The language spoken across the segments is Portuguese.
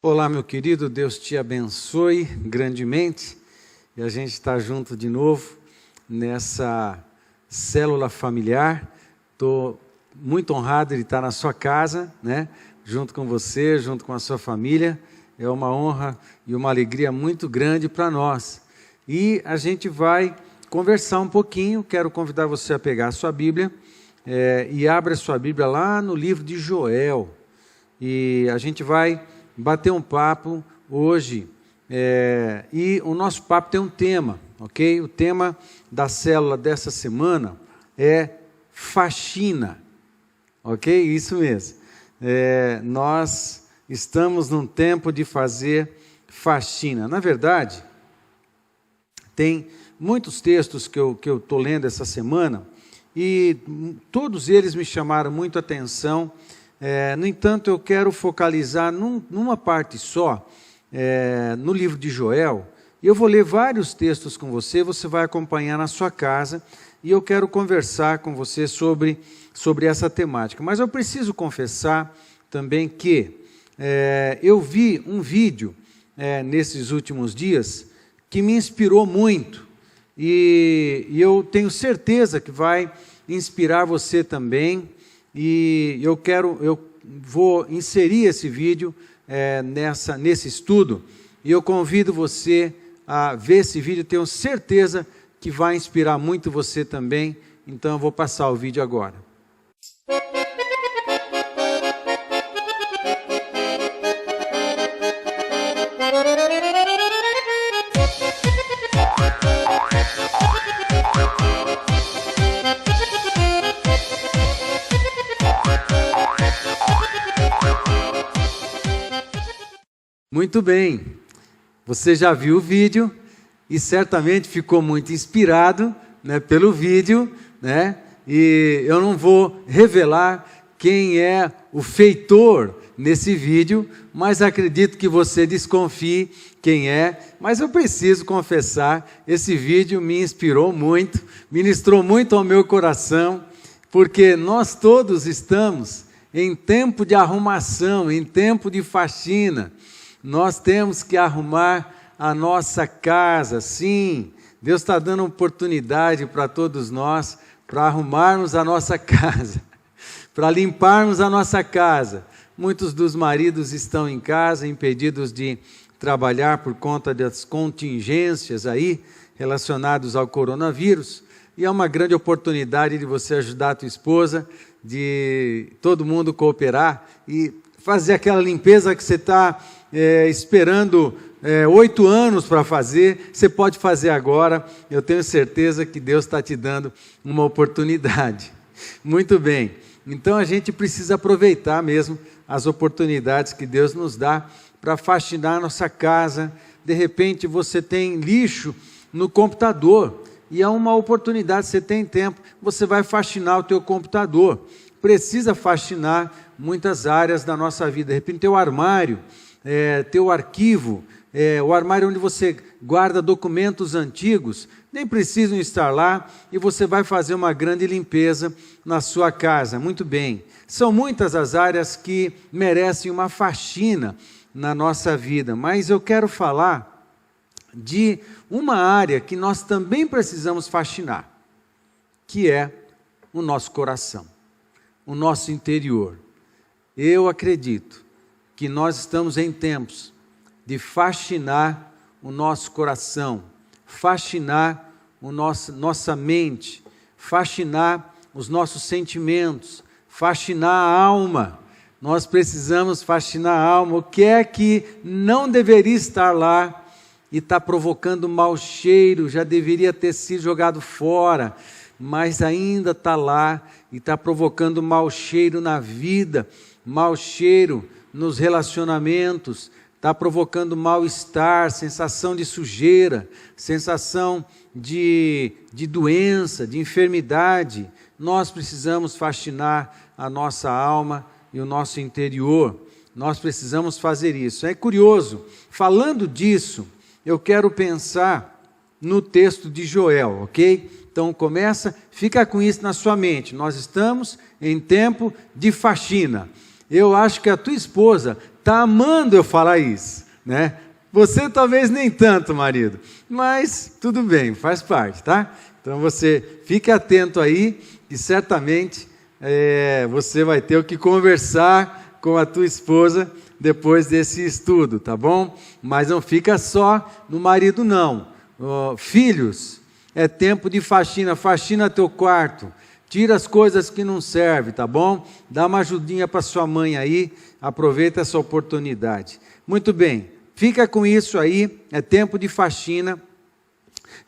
Olá, meu querido, Deus te abençoe grandemente e a gente está junto de novo nessa célula familiar. Estou muito honrado de estar na sua casa, né? Junto com você, junto com a sua família. É uma honra e uma alegria muito grande para nós. E a gente vai conversar um pouquinho. Quero convidar você a pegar a sua Bíblia e abra a sua Bíblia lá no livro de Joel. E a gente vai bater um papo hoje, e o nosso papo tem um tema, ok? O tema da célula dessa semana é faxina, ok? Isso mesmo. Nós estamos num tempo de fazer faxina. Na verdade, tem muitos textos que eu estou lendo essa semana e todos eles me chamaram muito a atenção. No entanto, eu quero focalizar numa parte só, no livro de Joel. Eu vou ler vários textos com você, você vai acompanhar na sua casa, e eu quero conversar com você sobre essa temática. Mas eu preciso confessar também que eu vi um vídeo nesses últimos dias que me inspirou muito, e eu tenho certeza que vai inspirar você também. E eu vou inserir esse vídeo nesse estudo, e eu convido você a ver esse vídeo. Tenho certeza que vai inspirar muito você também, então eu vou passar o vídeo agora. Muito bem, você já viu o vídeo e certamente ficou muito inspirado, né, pelo vídeo, né? E eu não vou revelar quem é o feitor nesse vídeo, mas acredito que você desconfie quem é. Mas eu preciso confessar, esse vídeo me inspirou muito, ministrou muito ao meu coração, porque nós todos estamos em tempo de arrumação, em tempo de faxina. Nós temos que arrumar a nossa casa, sim. Deus está dando oportunidade para todos nós, para arrumarmos a nossa casa, para limparmos a nossa casa. Muitos dos maridos estão em casa, impedidos de trabalhar por conta das contingências aí, relacionadas ao coronavírus. E é uma grande oportunidade de você ajudar a tua esposa, de todo mundo cooperar e fazer aquela limpeza que você está esperando 8 anos para fazer. Você pode fazer agora. Eu tenho certeza que Deus está te dando uma oportunidade. Muito bem, então a gente precisa aproveitar mesmo as oportunidades que Deus nos dá para faxinar a nossa casa. De repente você tem lixo no computador e é uma oportunidade, você tem tempo, você vai faxinar o teu computador. Precisa faxinar muitas áreas da nossa vida. De repente teu armário, teu arquivo, o armário onde você guarda documentos antigos, nem precisam estar lá, e você vai fazer uma grande limpeza na sua casa. Muito bem, são muitas as áreas que merecem uma faxina na nossa vida, mas eu quero falar de uma área que nós também precisamos faxinar, que é o nosso coração, o nosso interior. Eu acredito que nós estamos em tempos de faxinar o nosso coração, faxinar nossa mente, faxinar os nossos sentimentos, faxinar a alma. Nós precisamos faxinar a alma. O que é que não deveria estar lá e está provocando mau cheiro, já deveria ter sido jogado fora, mas ainda está lá e está provocando mau cheiro na vida, mau cheiro nos relacionamentos, está provocando mal-estar, sensação de sujeira, sensação de doença, de enfermidade. Nós precisamos faxinar a nossa alma e o nosso interior. Nós precisamos fazer isso. É curioso, falando disso, eu quero pensar no texto de Joel, ok? Então fica com isso na sua mente. Nós estamos em tempo de faxina. Eu acho que a tua esposa está amando eu falar isso, né? Você talvez nem tanto, marido, mas tudo bem, faz parte, tá? Então você fique atento aí e certamente você vai ter o que conversar com a tua esposa depois desse estudo, tá bom? Mas não fica só no marido não. Filhos, é tempo de faxina, faxina teu quarto, tira as coisas que não servem, tá bom? Dá uma ajudinha para sua mãe aí, aproveita essa oportunidade. Muito bem, fica com isso aí, é tempo de faxina.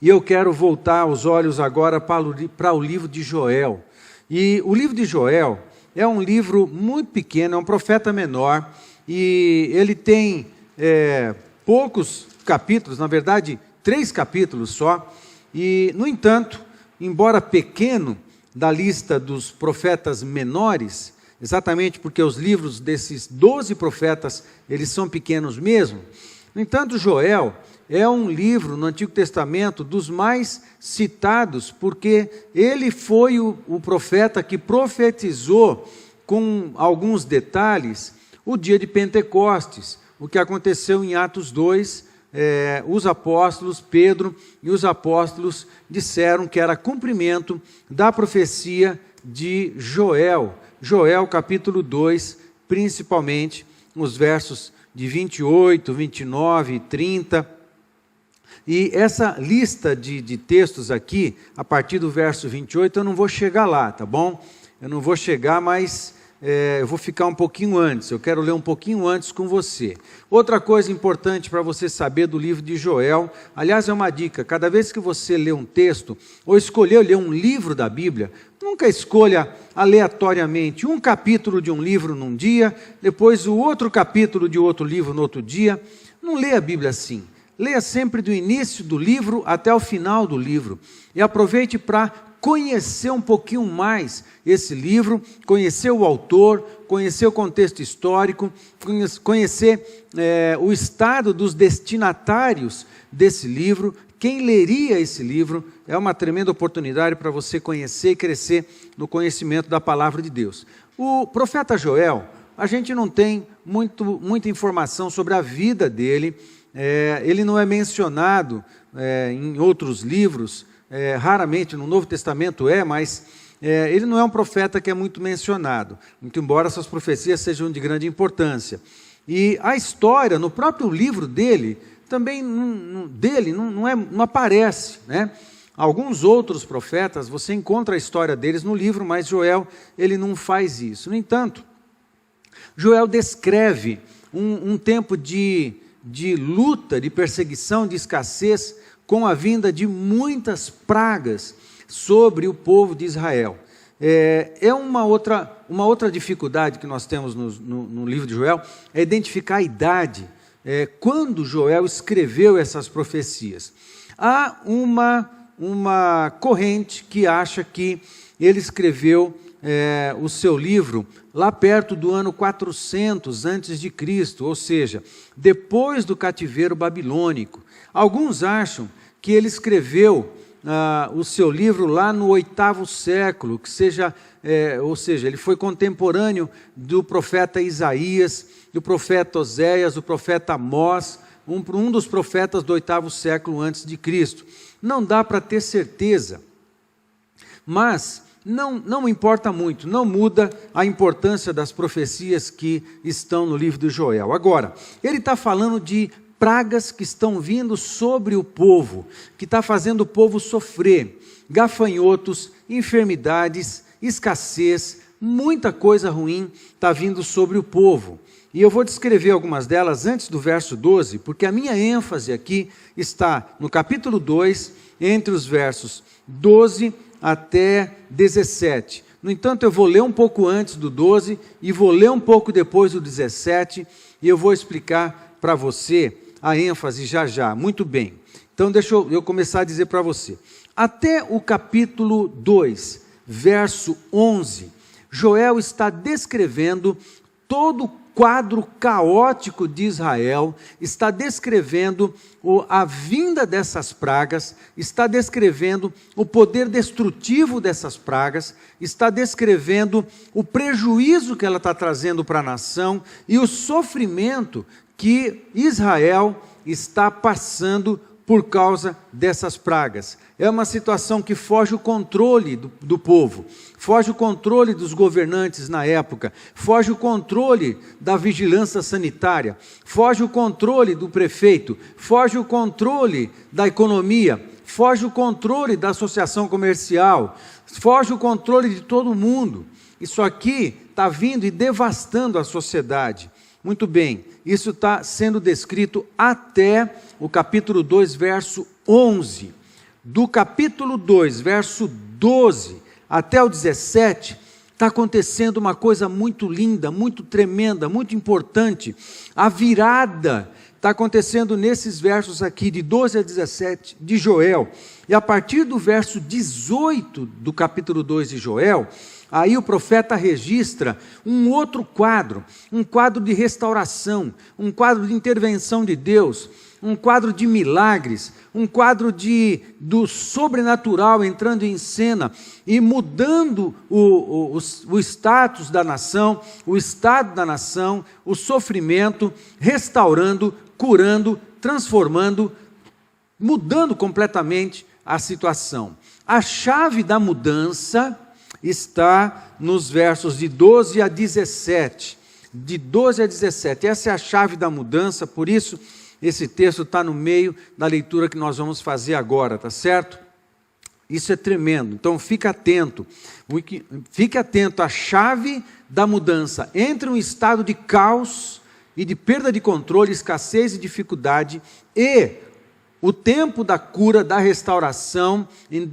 E eu quero voltar os olhos agora para o livro de Joel. E o livro de Joel é um livro muito pequeno, é um profeta menor, e ele tem poucos capítulos, na verdade, 3 capítulos só. E, no entanto, embora pequeno da lista dos profetas menores, exatamente porque os livros desses 12 profetas, eles são pequenos mesmo, no entanto, Joel é um livro no Antigo Testamento dos mais citados, porque ele foi o profeta que profetizou com alguns detalhes o dia de Pentecostes, o que aconteceu em Atos 2, os apóstolos, Pedro e os apóstolos disseram que era cumprimento da profecia de Joel. Joel capítulo 2, principalmente os versos de 28, 29 e 30. E essa lista de textos aqui, a partir do verso 28, eu não vou chegar lá, tá bom? Eu não vou chegar, mas eu vou ficar um pouquinho antes, eu quero ler um pouquinho antes com você. Outra coisa importante para você saber do livro de Joel, aliás é uma dica, cada vez que você lê um texto, ou escolher ler um livro da Bíblia, nunca escolha aleatoriamente um capítulo de um livro num dia, depois o outro capítulo de outro livro no outro dia. Não lê a Bíblia assim. Leia sempre do início do livro até o final do livro. E aproveite para conhecer um pouquinho mais esse livro, conhecer o autor, conhecer o contexto histórico, conhecer o estado dos destinatários desse livro. Quem leria esse livro é uma tremenda oportunidade para você conhecer e crescer no conhecimento da palavra de Deus. O profeta Joel, a gente não tem muita informação sobre a vida dele. Ele não é mencionado em outros livros, raramente no Novo Testamento mas ele não é um profeta que é muito mencionado, muito embora essas profecias sejam de grande importância. E a história, no próprio livro dele, também não aparece, né? Alguns outros profetas, você encontra a história deles no livro, mas Joel, ele não faz isso. No entanto, Joel descreve um tempo de luta, de perseguição, de escassez, com a vinda de muitas pragas sobre o povo de Israel. Uma outra dificuldade que nós temos no livro de Joel, é identificar a idade, quando Joel escreveu essas profecias. Há uma corrente que acha que ele escreveu o seu livro lá perto do ano 400 antes de Cristo, ou seja, depois do cativeiro babilônico. Alguns acham que ele escreveu o seu livro lá no 8º século, ou seja, ele foi contemporâneo do profeta Isaías, do profeta Oséias, do profeta Amós, um dos profetas do 8º século antes de Cristo. Não dá para ter certeza, mas não importa muito, não muda a importância das profecias que estão no livro de Joel. Agora, ele está falando de pragas que estão vindo sobre o povo, que está fazendo o povo sofrer, gafanhotos, enfermidades, escassez, muita coisa ruim está vindo sobre o povo. E eu vou descrever algumas delas antes do verso 12, porque a minha ênfase aqui está no capítulo 2, entre os versos 12 até 17. No entanto, eu vou ler um pouco antes do 12 e vou ler um pouco depois do 17, e eu vou explicar para você a ênfase já. Muito bem. Então, deixa eu começar a dizer para você. Até o capítulo 2, verso 11, Joel está descrevendo todo o quadro caótico de Israel, está descrevendo a vinda dessas pragas, está descrevendo o poder destrutivo dessas pragas, está descrevendo o prejuízo que ela está trazendo para a nação e o sofrimento que Israel está passando por causa dessas pragas. É uma situação que foge o controle do povo, foge o controle dos governantes na época, foge o controle da vigilância sanitária, foge o controle do prefeito, foge o controle da economia, foge o controle da associação comercial, foge o controle de todo mundo. Isso aqui está vindo e devastando a sociedade. Muito bem, isso está sendo descrito até o capítulo 2, verso 11. Do capítulo 2, verso 12 até o 17, está acontecendo uma coisa muito linda, muito tremenda, muito importante. A virada está acontecendo nesses versos aqui, de 12 a 17, de Joel. E a partir do verso 18 do capítulo 2 de Joel, aí o profeta registra um outro quadro, um quadro de restauração, um quadro de intervenção de Deus, um quadro de milagres, um quadro do sobrenatural entrando em cena e mudando o status da nação, o estado da nação, o sofrimento, restaurando, curando, transformando, mudando completamente a situação. A chave da mudança está nos versos de 12 a 17. De 12 a 17. Essa é a chave da mudança, por isso esse texto está no meio da leitura que nós vamos fazer agora, tá certo? Isso é tremendo, então fica atento. Fique atento à chave da mudança entre um estado de caos e de perda de controle, escassez e dificuldade, e o tempo da cura, da restauração,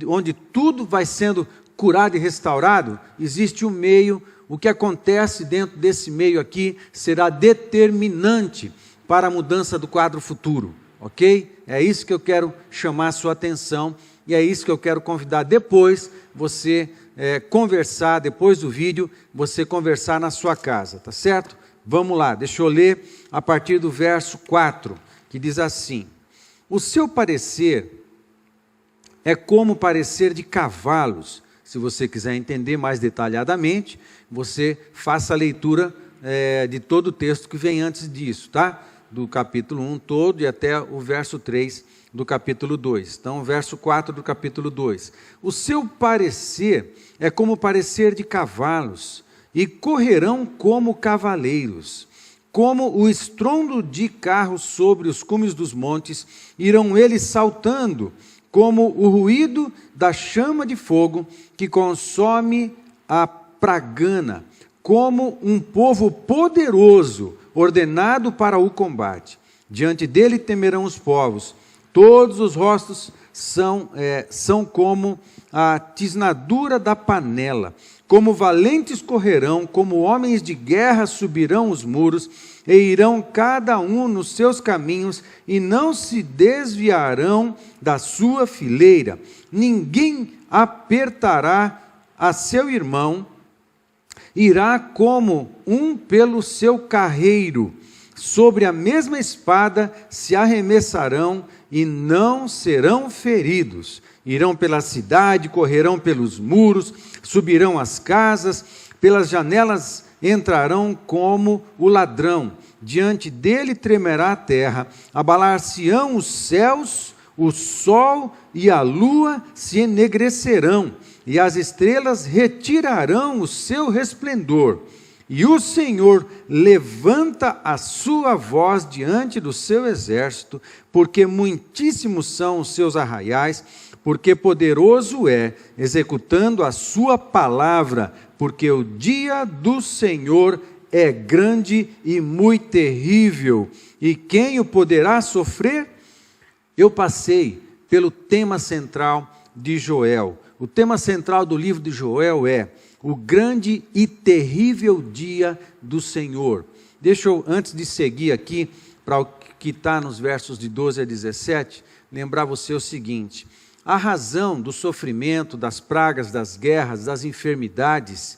onde tudo vai sendo curado e restaurado. Existe um meio, o que acontece dentro desse meio aqui será determinante para a mudança do quadro futuro, ok? É isso que eu quero chamar a sua atenção e é isso que eu quero convidar depois você conversar, depois do vídeo, você conversar na sua casa, tá certo? Vamos lá, deixa eu ler a partir do verso 4, que diz assim: o seu parecer é como o parecer de cavalos. Se você quiser entender mais detalhadamente, você faça a leitura de todo o texto que vem antes disso, tá? Do capítulo 1 todo e até o verso 3 do capítulo 2. Então, o verso 4 do capítulo 2. O seu parecer é como o parecer de cavalos, e correrão como cavaleiros. Como o estrondo de carros sobre os cumes dos montes, irão eles saltando, como o ruído da chama de fogo que consome a pragana, como um povo poderoso, ordenado para o combate. Diante dele temerão os povos, todos os rostos são como a tisnadura da panela, como valentes correrão, como homens de guerra subirão os muros, e irão cada um nos seus caminhos, e não se desviarão da sua fileira. Ninguém apertará a seu irmão, irá como um pelo seu carreiro, sobre a mesma espada se arremessarão e não serão feridos. Irão pela cidade, correrão pelos muros, subirão as casas, pelas janelas entrarão como o ladrão. Diante dele tremerá a terra, abalar-se-ão os céus, o sol e a lua se enegrecerão, e as estrelas retirarão o seu resplendor. E o Senhor levanta a sua voz diante do seu exército, porque muitíssimos são os seus arraiais, porque poderoso é, executando a sua palavra, porque o dia do Senhor é grande e muito terrível, e quem o poderá sofrer? Eu passei pelo tema central de Joel. O tema central do livro de Joel é o grande e terrível dia do Senhor. Deixa eu, antes de seguir aqui, para o que está nos versos de 12 a 17, lembrar você o seguinte: a razão do sofrimento, das pragas, das guerras, das enfermidades,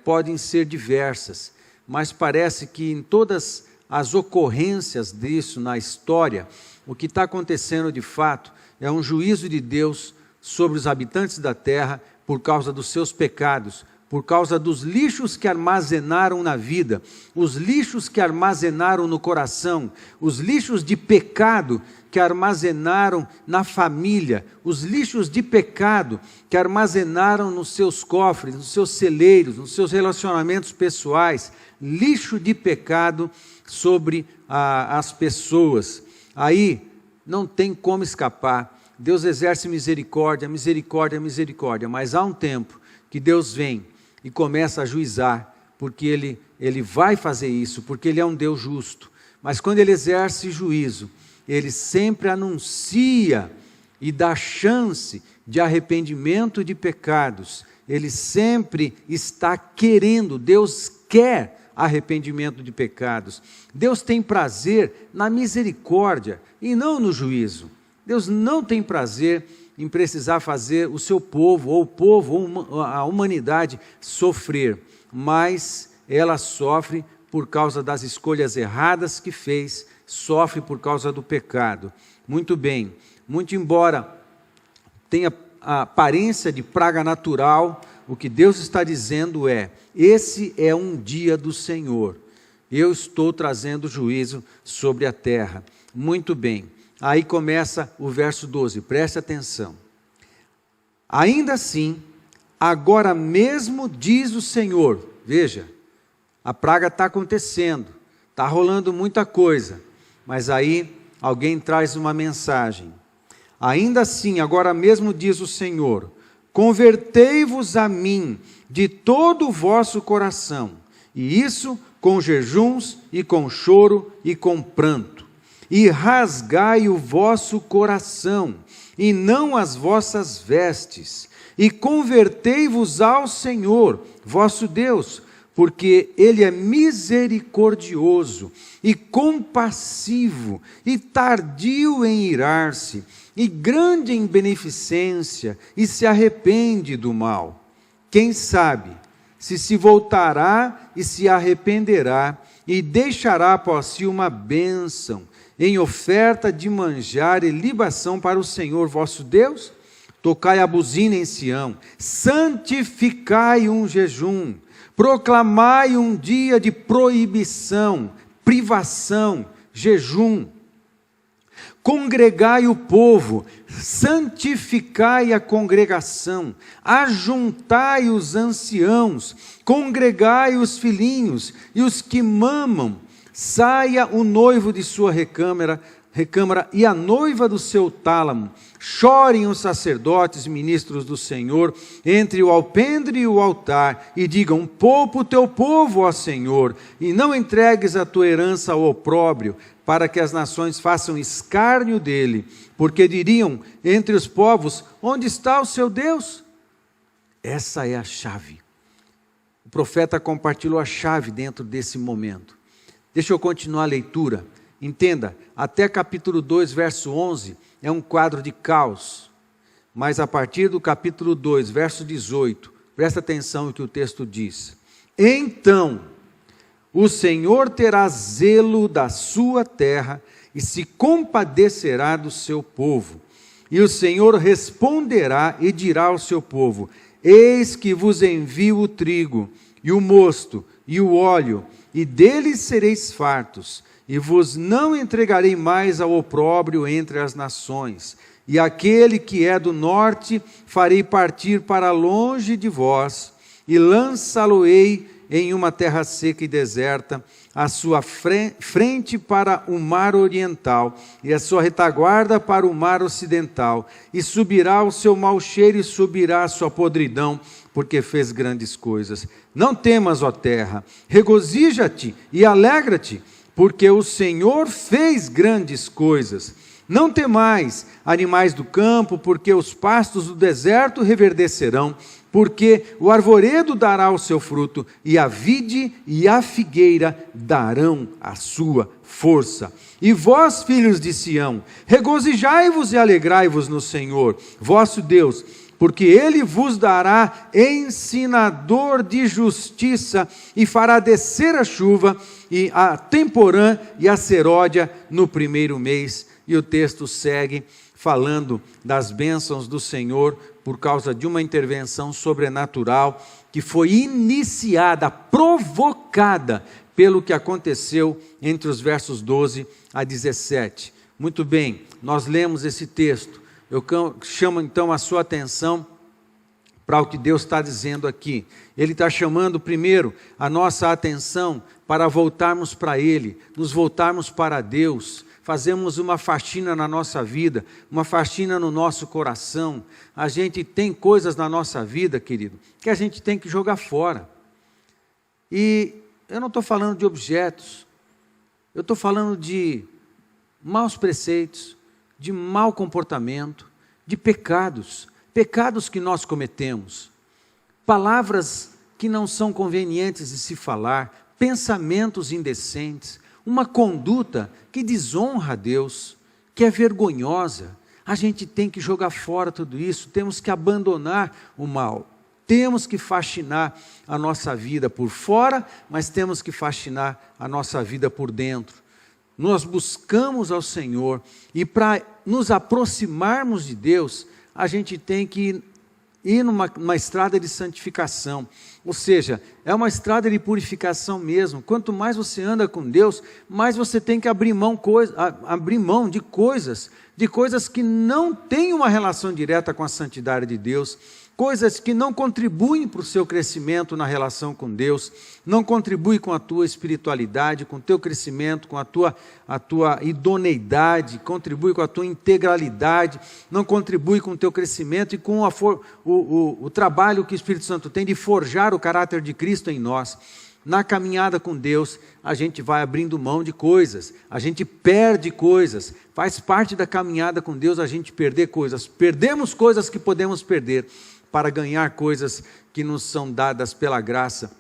podem ser diversas, mas parece que em todas as ocorrências disso na história, o que está acontecendo de fato é um juízo de Deus sobre os habitantes da terra por causa dos seus pecados, por causa dos lixos que armazenaram na vida, os lixos que armazenaram no coração, os lixos de pecado que armazenaram na família, os lixos de pecado que armazenaram nos seus cofres, nos seus celeiros, nos seus relacionamentos pessoais, lixo de pecado sobre as pessoas. Aí não tem como escapar. Deus exerce misericórdia, misericórdia, misericórdia, mas há um tempo que Deus vem e começa a juizar, porque Ele vai fazer isso, porque Ele é um Deus justo. Mas quando Ele exerce juízo, Ele sempre anuncia e dá chance de arrependimento de pecados. Ele sempre está querendo, Deus quer arrependimento de pecados. Deus tem prazer na misericórdia e não no juízo. Deus não tem prazer em precisar fazer o seu povo, ou a humanidade sofrer, mas ela sofre por causa das escolhas erradas que fez, sofre por causa do pecado. Muito bem, muito embora tenha a aparência de praga natural, o que Deus está dizendo é: esse é um dia do Senhor, eu estou trazendo juízo sobre a terra. Muito bem, aí começa o verso 12, preste atenção. Ainda assim, agora mesmo diz o Senhor, veja, a praga está acontecendo, está rolando muita coisa, mas aí alguém traz uma mensagem. Ainda assim, agora mesmo diz o Senhor: convertei-vos a mim de todo o vosso coração, e isso com jejuns e com choro e com pranto, e rasgai o vosso coração, e não as vossas vestes, e convertei-vos ao Senhor, vosso Deus, porque Ele é misericordioso e compassivo, e tardio em irar-se, e grande em beneficência, e se arrepende do mal. Quem sabe se voltará e se arrependerá, e deixará após si uma bênção, em oferta de manjar e libação para o Senhor vosso Deus? Tocai a buzina em Sião, santificai um jejum, proclamai um dia de proibição, privação, jejum. Congregai o povo, santificai a congregação, ajuntai os anciãos, congregai os filhinhos e os que mamam. Saia o noivo de sua recâmara e a noiva do seu tálamo. Chorem os sacerdotes, ministros do Senhor, entre o alpendre e o altar, e digam: poupa o teu povo, ó Senhor, e não entregues a tua herança ao opróbrio, para que as nações façam escárnio dele, porque diriam entre os povos: onde está o seu Deus? Essa é a chave. O profeta compartilhou a chave dentro desse momento. Deixa eu continuar a leitura. Entenda, até capítulo 2, verso 11, é um quadro de caos. Mas a partir do capítulo 2, verso 18, presta atenção no que o texto diz. Então, o Senhor terá zelo da sua terra e se compadecerá do seu povo. E o Senhor responderá e dirá ao seu povo: eis que vos envio o trigo, e o mosto, e o óleo, e deles sereis fartos, e vos não entregarei mais ao opróbrio entre as nações. E aquele que é do norte farei partir para longe de vós, e lançá-lo-ei em uma terra seca e deserta, a sua frente para o mar oriental, e a sua retaguarda para o mar ocidental, e subirá o seu mau cheiro e subirá a sua podridão, porque fez grandes coisas. Não temas, ó terra, regozija-te e alegra-te, porque o Senhor fez grandes coisas. Não temais, animais do campo, porque os pastos do deserto reverdecerão, porque o arvoredo dará o seu fruto, e a vide e a figueira darão a sua força. E vós, filhos de Sião, regozijai-vos e alegrai-vos no Senhor, vosso Deus, porque ele vos dará ensinador de justiça, e fará descer a chuva, e a temporã e a seródia no primeiro mês. E o texto segue falando das bênçãos do Senhor, por causa de uma intervenção sobrenatural, que foi iniciada, provocada, pelo que aconteceu entre os versos 12 a 17. Muito bem, nós lemos esse texto. Eu chamo então a sua atenção para o que Deus está dizendo aqui. Ele está chamando primeiro a nossa atenção para voltarmos para Ele, nos voltarmos para Deus, fazemos uma faxina na nossa vida, uma faxina no nosso coração. A gente tem coisas na nossa vida, querido, que a gente tem que jogar fora. E eu não estou falando de objetos, eu estou falando de maus preceitos, de mau comportamento, de pecados que nós cometemos, palavras que não são convenientes de se falar, pensamentos indecentes, uma conduta que desonra a Deus, que é vergonhosa. A gente tem que jogar fora tudo isso, temos que abandonar o mal, temos que faxinar a nossa vida por fora, mas temos que faxinar a nossa vida por dentro. Nós buscamos ao Senhor, e para nos aproximarmos de Deus, a gente tem que ir numa estrada de santificação, ou seja, é uma estrada de purificação mesmo. Quanto mais você anda com Deus, mais você tem que abrir mão de coisas que não têm uma relação direta com a santidade de Deus, coisas que não contribuem para o seu crescimento na relação com Deus, não contribuem com a tua espiritualidade, com o teu crescimento, com a tua idoneidade, contribui com a tua integralidade, não contribui com o teu crescimento e com o trabalho que o Espírito Santo tem de forjar o caráter de Cristo em nós. Na caminhada com Deus, a gente vai abrindo mão de coisas, a gente perde coisas, faz parte da caminhada com Deus a gente perder coisas, perdemos coisas que podemos perder, para ganhar coisas que nos são dadas pela graça,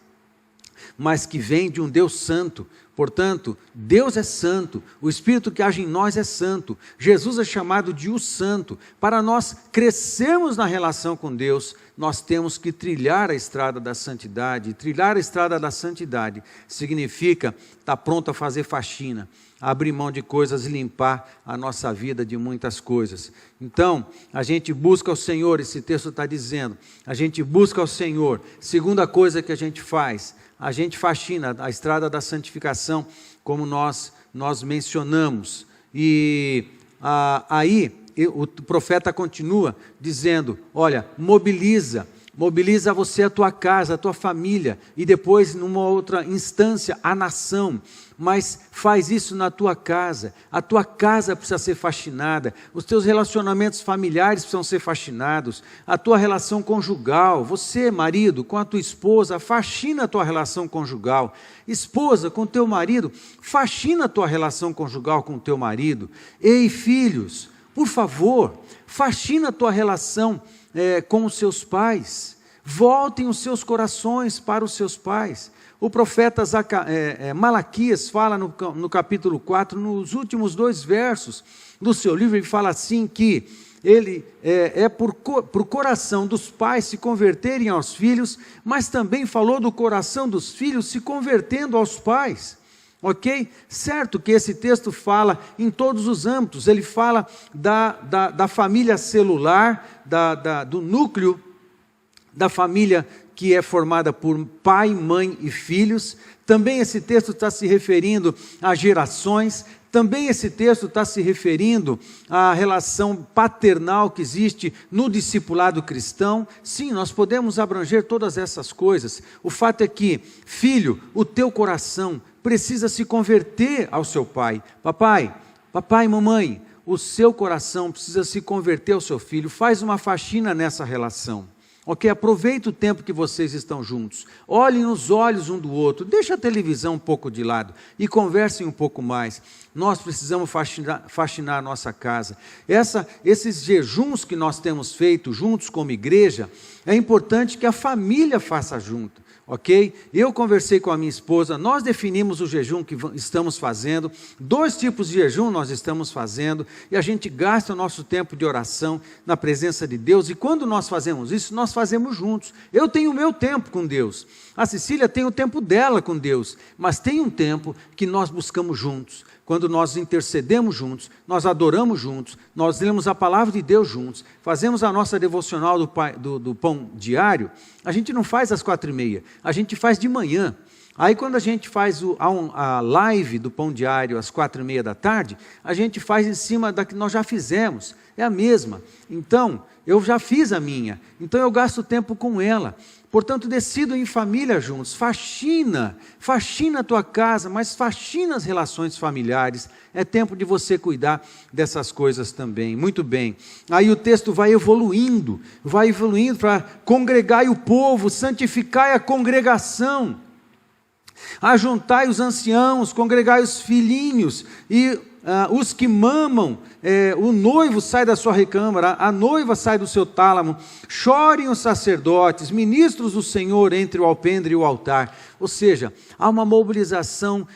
mas que vêm de um Deus santo. Portanto, Deus é santo, o Espírito que age em nós é santo, Jesus é chamado de o Santo. Para nós crescermos na relação com Deus, nós temos que trilhar a estrada da santidade. Trilhar a estrada da santidade significa estar pronto a fazer faxina, abrir mão de coisas e limpar a nossa vida de muitas coisas. Então, a gente busca o Senhor, esse texto está dizendo, a gente busca o Senhor. Segunda coisa que a gente faz, a gente faxina a estrada da santificação, como nós mencionamos. E aí o profeta continua dizendo, olha, mobiliza você, a tua casa, a tua família, e depois numa outra instância, a nação. Mas faz isso na tua casa, a tua casa precisa ser faxinada, os teus relacionamentos familiares precisam ser faxinados, a tua relação conjugal, você marido com a tua esposa, faxina a tua relação conjugal, esposa com o teu marido, faxina a tua relação conjugal com o teu marido. Ei filhos, por favor, faxina a tua relação com os seus pais, voltem os seus corações para os seus pais. O profeta Malaquias fala no capítulo 4, nos últimos 2 versos do seu livro, ele fala assim que ele para o coração dos pais se converterem aos filhos, mas também falou do coração dos filhos se convertendo aos pais. Ok? Certo que esse texto fala em todos os âmbitos, ele fala da família celular, do núcleo da família que é formada por pai, mãe e filhos. Também esse texto está se referindo a gerações, também esse texto está se referindo à relação paternal que existe no discipulado cristão. Sim, nós podemos abranger todas essas coisas. O fato é que, filho, o teu coração precisa se converter ao seu pai. Papai, mamãe, o seu coração precisa se converter ao seu filho. Faz uma faxina nessa relação. Ok? Aproveita o tempo que vocês estão juntos. Olhem nos olhos um do outro. Deixa a televisão um pouco de lado e conversem um pouco mais. Nós precisamos faxinar a nossa casa. Esses jejuns que nós temos feito juntos como igreja, é importante que a família faça junto. ok? Eu conversei com a minha esposa, nós definimos o jejum que estamos fazendo, 2 tipos de jejum nós estamos fazendo, e a gente gasta o nosso tempo de oração na presença de Deus, e quando nós fazemos isso, nós fazemos juntos. Eu tenho o meu tempo com Deus, a Cecília tem o tempo dela com Deus, mas tem um tempo que nós buscamos juntos, quando nós intercedemos juntos, nós adoramos juntos, nós lemos a palavra de Deus juntos, fazemos a nossa devocional do pão diário, a gente não faz às 4h30, a gente faz de manhã. Aí quando a gente faz a live do pão diário às 4h30 da tarde, a gente faz em cima da que nós já fizemos, é a mesma. Então, eu já fiz a minha, então eu gasto tempo com ela. Portanto, decido em família juntos, faxina a tua casa, mas faxina as relações familiares, é tempo de você cuidar dessas coisas também. Muito bem, aí o texto vai evoluindo para congregai o povo, santificai a congregação, ajuntai os anciãos, congregai os filhinhos, e os que mamam, o noivo sai da sua recâmara, a noiva sai do seu tálamo, chorem os sacerdotes, ministros do Senhor entre o alpendre e o altar. Ou seja, há uma mobilização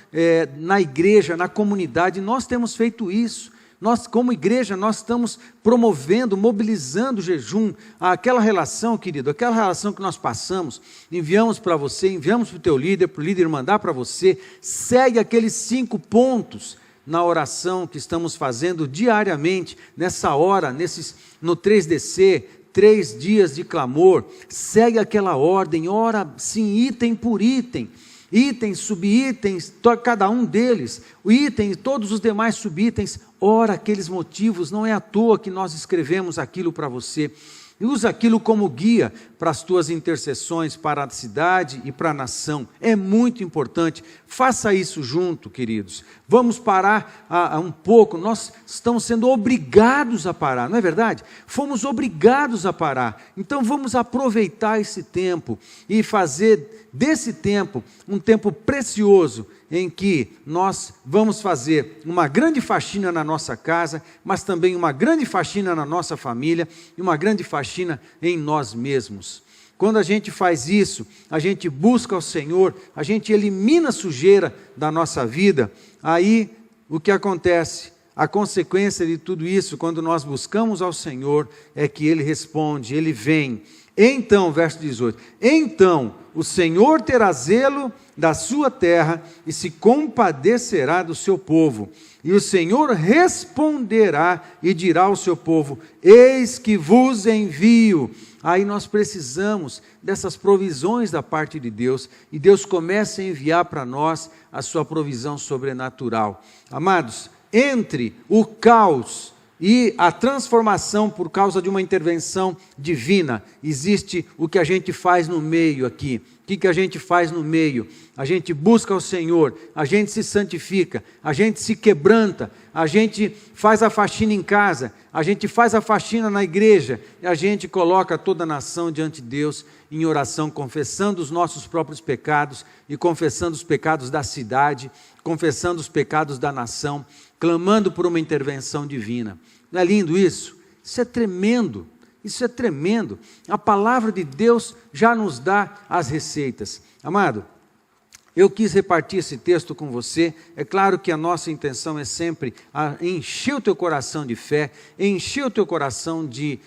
na igreja, na comunidade, nós temos feito isso. Nós, como igreja, nós estamos promovendo, mobilizando o jejum, aquela relação, querido, aquela relação que nós passamos, enviamos para você, enviamos para o teu líder, para o líder mandar para você, segue aqueles 5 pontos na oração que estamos fazendo diariamente, nessa hora, no 3DC, 3 dias de clamor, segue aquela ordem, ora sim, item por item, itens, subitens, cada um deles, o item e todos os demais subitens, ora aqueles motivos, não é à toa que nós escrevemos aquilo para você, e usa aquilo como guia para as tuas intercessões para a cidade e para a nação, é muito importante, faça isso junto, queridos. Vamos parar um pouco, nós estamos sendo obrigados a parar, não é verdade? Fomos obrigados a parar, então vamos aproveitar esse tempo e fazer desse tempo um tempo precioso, em que nós vamos fazer uma grande faxina na nossa casa, mas também uma grande faxina na nossa família e uma grande faxina em nós mesmos. Quando a gente faz isso, a gente busca o Senhor, a gente elimina a sujeira da nossa vida, aí o que acontece? A consequência de tudo isso, quando nós buscamos ao Senhor, é que Ele responde, Ele vem. Então, verso 18, então o Senhor terá zelo da sua terra e se compadecerá do seu povo. E o Senhor responderá e dirá ao seu povo, eis que vos envio. Aí nós precisamos dessas provisões da parte de Deus, e Deus começa a enviar para nós a sua provisão sobrenatural. Amados, entre o caos e a transformação por causa de uma intervenção divina, existe o que a gente faz no meio aqui. O que a gente faz no meio? A gente busca o Senhor, a gente se santifica, a gente se quebranta, a gente faz a faxina em casa, a gente faz a faxina na igreja, e a gente coloca toda a nação diante de Deus em oração, confessando os nossos próprios pecados e confessando os pecados da cidade, confessando os pecados da nação, clamando por uma intervenção divina. Não é lindo isso? Isso é tremendo. Isso é tremendo, a palavra de Deus já nos dá as receitas. Amado, eu quis repartir esse texto com você, é claro que a nossa intenção é sempre encher o teu coração de fé, encher o teu coração de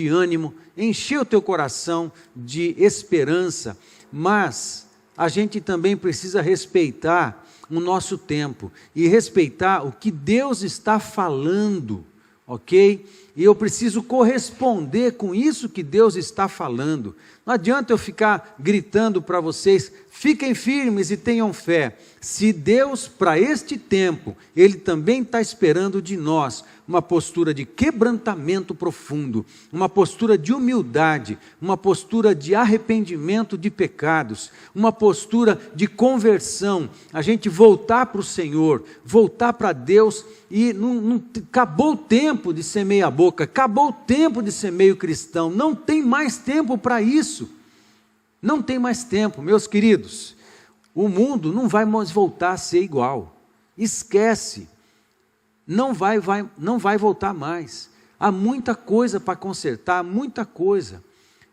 ânimo, encher o teu coração de esperança, mas a gente também precisa respeitar o nosso tempo, e respeitar o que Deus está falando, ok? E eu preciso corresponder com isso que Deus está falando. Não adianta eu ficar gritando para vocês, fiquem firmes e tenham fé. Se Deus, para este tempo, Ele também está esperando de nós uma postura de quebrantamento profundo, uma postura de humildade, uma postura de arrependimento de pecados, uma postura de conversão, a gente voltar para o Senhor, voltar para Deus, e não acabou o tempo de ser meia boca, acabou o tempo de ser meio cristão, não tem mais tempo para isso, não tem mais tempo, meus queridos, o mundo não vai mais voltar a ser igual, esquece, não vai voltar mais, há muita coisa para consertar, muita coisa,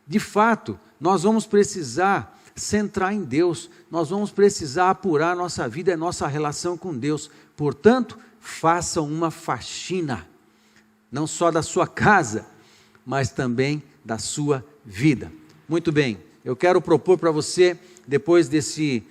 de fato, nós vamos precisar centrar em Deus, nós vamos precisar apurar nossa vida e nossa relação com Deus. Portanto, faça uma faxina, não só da sua casa, mas também da sua vida. Muito bem, eu quero propor para você, depois desse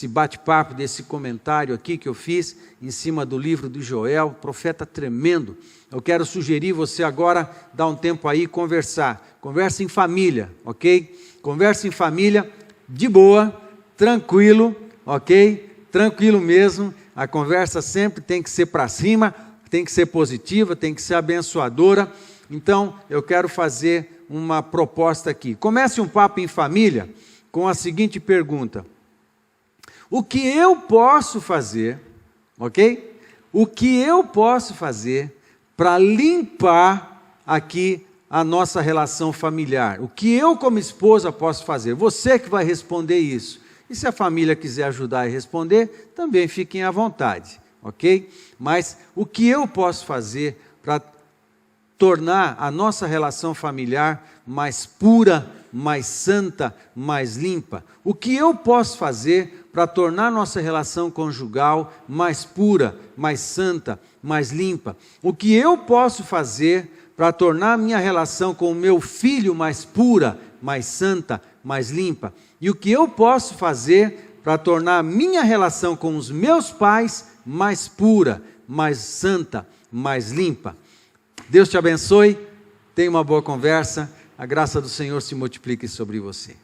bate-papo, desse comentário aqui que eu fiz, em cima do livro de Joel, profeta tremendo, eu quero sugerir você agora, dar um tempo aí e conversar. Conversa em família, ok? Conversa em família, de boa, tranquilo, ok? Tranquilo mesmo, a conversa sempre tem que ser para cima, tem que ser positiva, tem que ser abençoadora. Então, eu quero fazer uma proposta aqui. Comece um papo em família com a seguinte pergunta: o que eu posso fazer, ok? O que eu posso fazer para limpar aqui a nossa relação familiar? O que eu como esposa posso fazer? Você que vai responder isso. E se a família quiser ajudar a responder, também fiquem à vontade, ok? Mas o que eu posso fazer para tornar a nossa relação familiar mais pura, mais santa, mais limpa? O que eu posso fazer para tornar nossa relação conjugal mais pura, mais santa, mais limpa? O que eu posso fazer para tornar a minha relação com o meu filho mais pura, mais santa, mais limpa? E o que eu posso fazer para tornar a minha relação com os meus pais mais pura, mais santa, mais limpa? Deus te abençoe, tenha uma boa conversa, a graça do Senhor se multiplique sobre você.